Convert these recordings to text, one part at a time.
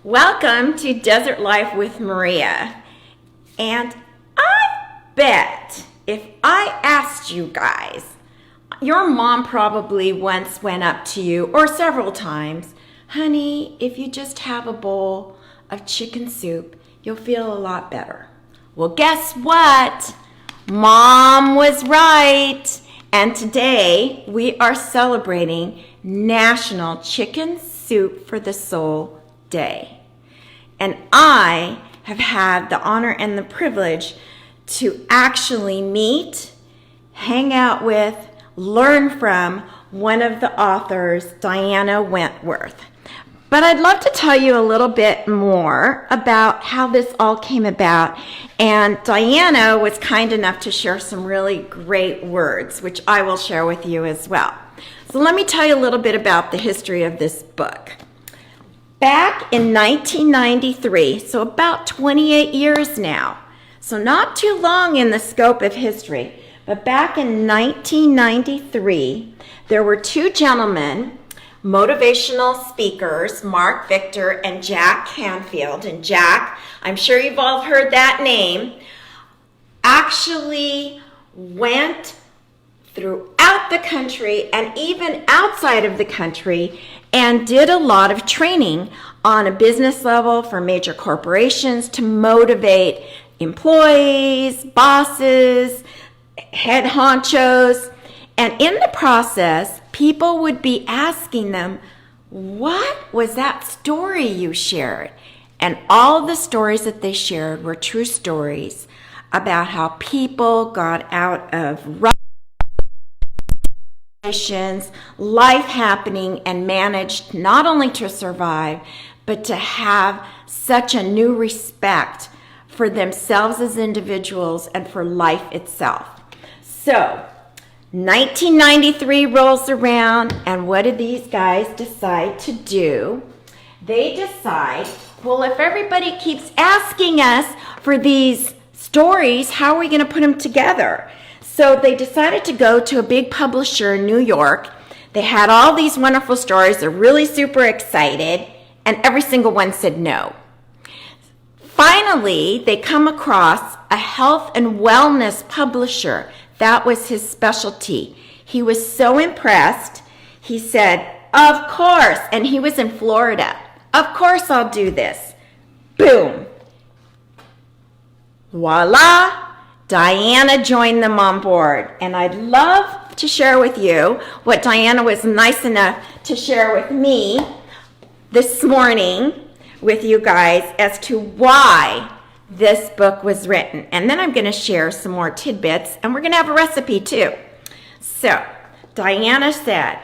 Welcome to Desert Life with Maria. And I bet if I asked you guys, your mom probably once went up to you, or several times, honey, if you just have a bowl of chicken soup, you'll feel a lot better. Well, guess what? Mom was right. And today we are celebrating National Chicken Soup for the Soul Day. And I have had the honor and the privilege to actually meet, hang out with, learn from one of the authors, Diana Wentworth. But I'd love to tell you a little bit more about how this all came about. And Diana was kind enough to share some really great words, which I will share with you as well. So let me tell you a little bit about the history of this book. Back in 1993, so about 28 years now, so not too long in the scope of history, but back in 1993, there were two gentlemen, motivational speakers, Mark Victor and Jack Canfield. And Jack, I'm sure you've all heard that name, actually went throughout the country and even outside of the country and did a lot of training on a business level for major corporations to motivate employees, bosses, head honchos. And in the process, people would be asking them, what was that story you shared? And all the stories that they shared were true stories about how people got out of life happening and managed not only to survive, but to have such a new respect for themselves as individuals and for life itself. So, 1993 rolls around, and what did these guys decide to do? They decide, well, if everybody keeps asking us for these stories, how are we going to put them together? So they decided to go to a big publisher in New York. They had all these wonderful stories. They're really super excited, and every single one said no. Finally, they come across a health and wellness publisher. That was his specialty. He was so impressed, he said, of course, and he was in Florida. Of course I'll do this. Boom. Voila. Diana joined them on board, and I'd love to share with you what Diana was nice enough to share with me this morning with you guys as to why this book was written. And then I'm going to share some more tidbits, and we're going to have a recipe too. So, Diana said,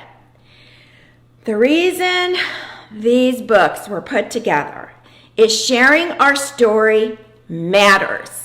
the reason these books were put together is sharing our story matters.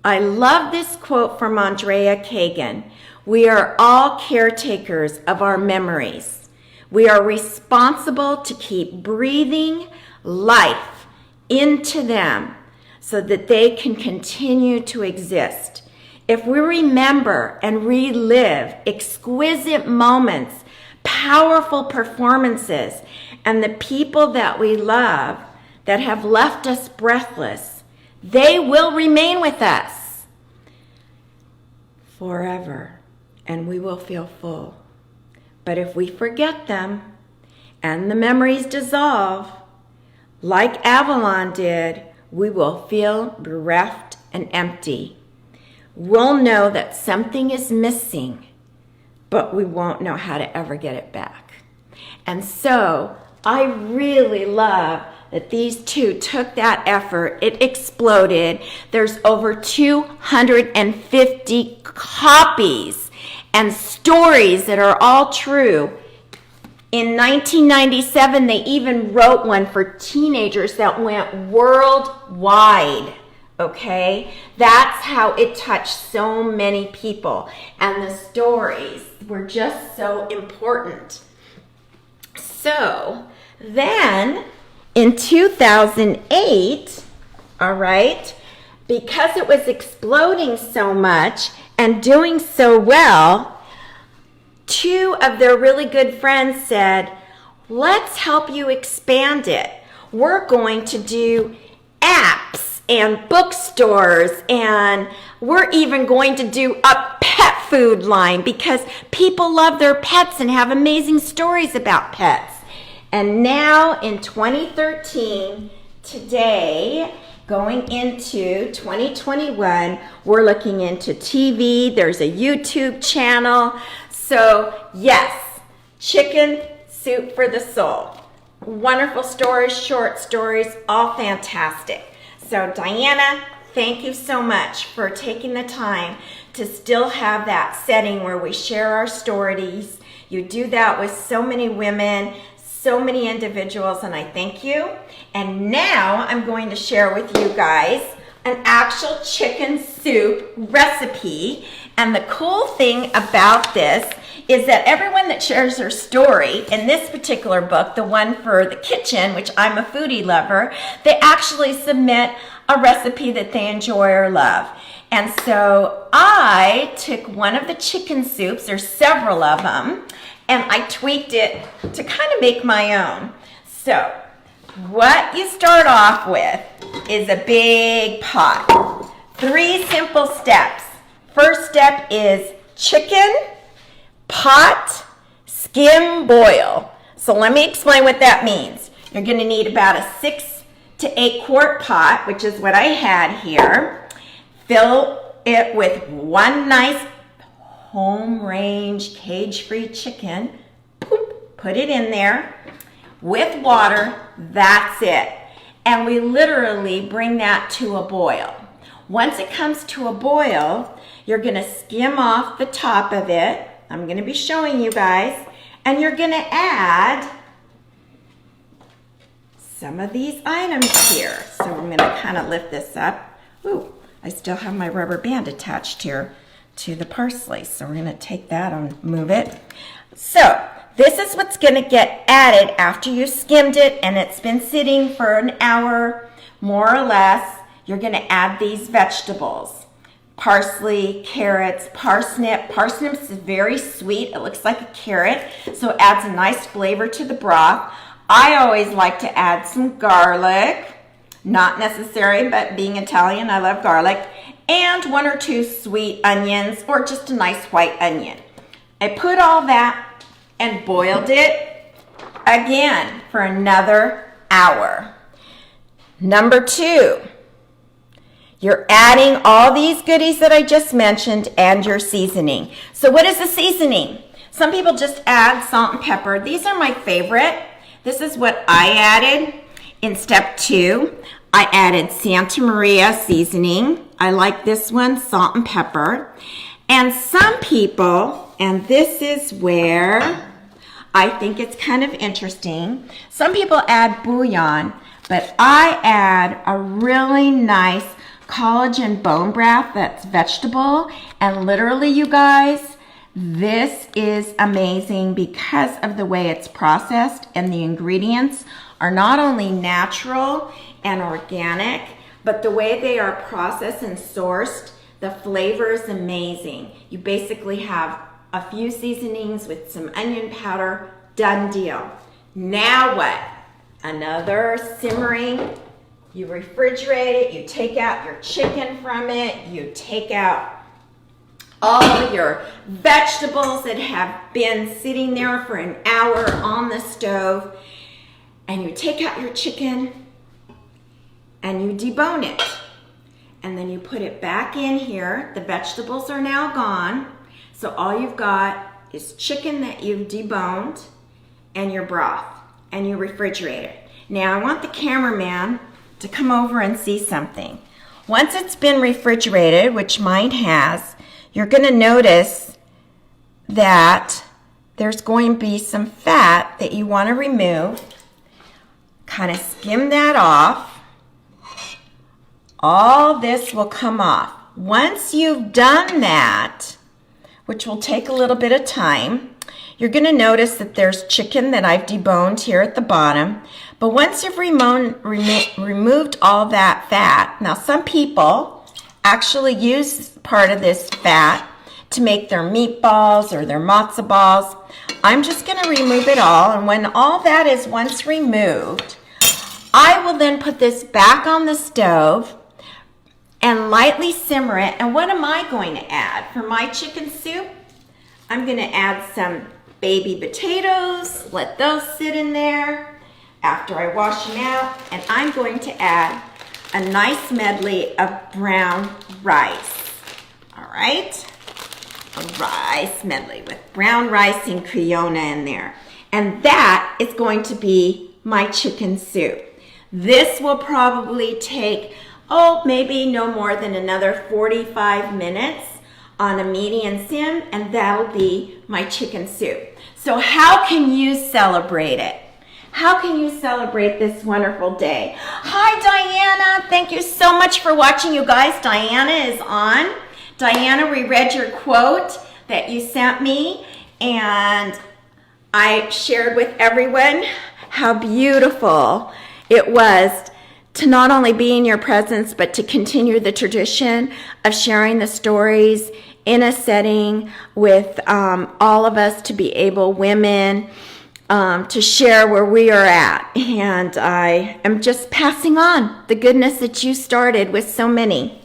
I love this quote from Andrea Kagan. We are all caretakers of our memories. We are responsible to keep breathing life into them so that they can continue to exist. If we remember and relive exquisite moments, powerful performances, and the people that we love that have left us breathless, they will remain with us forever, and we will feel full. But if we forget them and the memories dissolve, like Avalon did, we will feel bereft and empty. We'll know that something is missing, but we won't know how to ever get it back. And so I really love that these two took that effort. It exploded. There's over 250 copies and stories that are all true. In 1997, they even wrote one for teenagers that went worldwide, okay? That's how it touched so many people. And the stories were just so important. So then, in 2008, all right, because it was exploding so much and doing so well, two of their really good friends said, let's help you expand it. we're going to do apps and bookstores, and we're even going to do a pet food line because people love their pets and have amazing stories about pets. And now in 2013, today, going into 2021, we're looking into TV. There's a YouTube channel. So yes, chicken soup for the soul. Wonderful stories, short stories, all fantastic. So Diana, thank you so much for taking the time to still have that setting where we share our stories. You do that with so many women, so many individuals, and I thank you. And now I'm going to share with you guys an actual chicken soup recipe. And the cool thing about this is that everyone that shares their story in this particular book, the one for the kitchen, which I'm a foodie lover, they actually submit a recipe that they enjoy or love. And so I took one of the chicken soups, there's several of them, and I tweaked it to kind of make my own. So what you start off with is a big pot. 3 simple steps. First step is chicken, pot, skim, boil. So let me explain what that means. You're going to need about a 6 to 8 quart pot, which is what I had here. Fill it with one nice home range cage-free chicken. Put it in there with water. That's it. And we literally bring that to a boil. Once it comes to a boil, you're going to skim off the top of it. I'm going to be showing you guys. And you're going to add some of these items here. So I'm going to kind of lift this up. Ooh, I still have my rubber band attached here to the parsley. So we're going to take that and move it. So this is what's going to get added after you skimmed it and it's been sitting for an hour, more or less. You're going to add these vegetables. Parsley, carrots, parsnip. Parsnip is very sweet. It looks like a carrot, so it adds a nice flavor to the broth. I always like to add some garlic. Not necessary, but being Italian, I love garlic. And 1 or 2 sweet onions, or just a nice white onion. I put all that and boiled it again for another hour. Number 2. You're adding all these goodies that I just mentioned and your seasoning. So what is the seasoning? Some people just add salt and pepper. These are my favorite. This is what I added in step 2. I added Santa Maria seasoning. I like this one, salt and pepper. And some people, and this is where I think it's kind of interesting, some people add bouillon, but I add a really nice collagen bone broth that's vegetable. And literally, you guys, this is amazing because of the way it's processed, and the ingredients are not only natural and organic, but the way they are processed and sourced, the flavor is amazing. You basically have a few seasonings with some onion powder, done deal. Now what? Another simmering. You refrigerate it, you take out your chicken from it, you take out all your vegetables that have been sitting there for an hour on the stove, and you take out your chicken and you debone it. And then you put it back in here. The vegetables are now gone. So all you've got is chicken that you've deboned and your broth, and you refrigerate it. Now I want the cameraman to come over and see something. Once it's been refrigerated, which mine has, you're going to notice that there's going to be some fat that you want to remove. Kind of skim that off. All this will come off. Once you've done that, which will take a little bit of time, you're going to notice that there's chicken that I've deboned here at the bottom. But once you've removed all that fat, now some people actually use part of this fat to make their meatballs or their matzo balls. I'm just going to remove it all, and when all that is once removed, I will then put this back on the stove and lightly simmer it. And what am I going to add? For my chicken soup, I'm going to add some baby potatoes, let those sit in there after I wash them out, and I'm going to add a nice medley of brown rice. All right? A rice medley with brown rice and Criona in there. And that is going to be my chicken soup. This will probably take, maybe no more than another 45 minutes on a medium sim, and that'll be my chicken soup. So how can you celebrate it? How can you celebrate this wonderful day? Hi, Diana. Thank you so much for watching, you guys. Diana is on. Diana, we read your quote that you sent me, and I shared with everyone how beautiful it was to not only be in your presence, but to continue the tradition of sharing the stories in a setting with all of us, to be able, women, to share where we are at. And I am just passing on the goodness that you started with so many.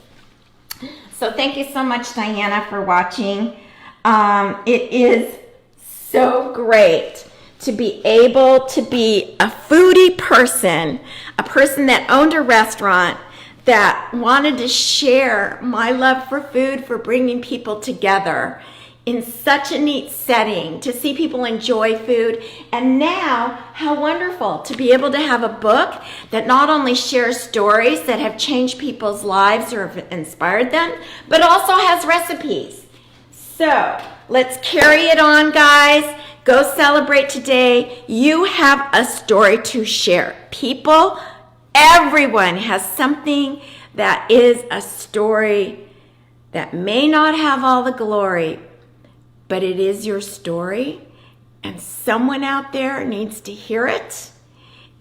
So thank you so much, Diana, for watching. It is so great to be able to be a foodie person, a person that owned a restaurant, that wanted to share my love for food, for bringing people together in such a neat setting, to see people enjoy food. And now, how wonderful to be able to have a book that not only shares stories that have changed people's lives or have inspired them, but also has recipes. So let's carry it on, guys. Go celebrate today. You have a story to share. People, everyone has something that is a story that may not have all the glory, but it is your story, and someone out there needs to hear it,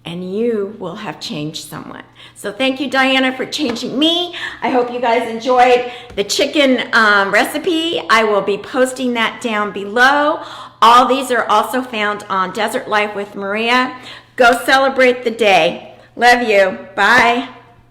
and you will have changed someone. So thank you, Diana, for changing me. I hope you guys enjoyed the chicken recipe. I will be posting that down below. All these are also found on Desert Life with Maria. Go celebrate the day. Love you. Bye.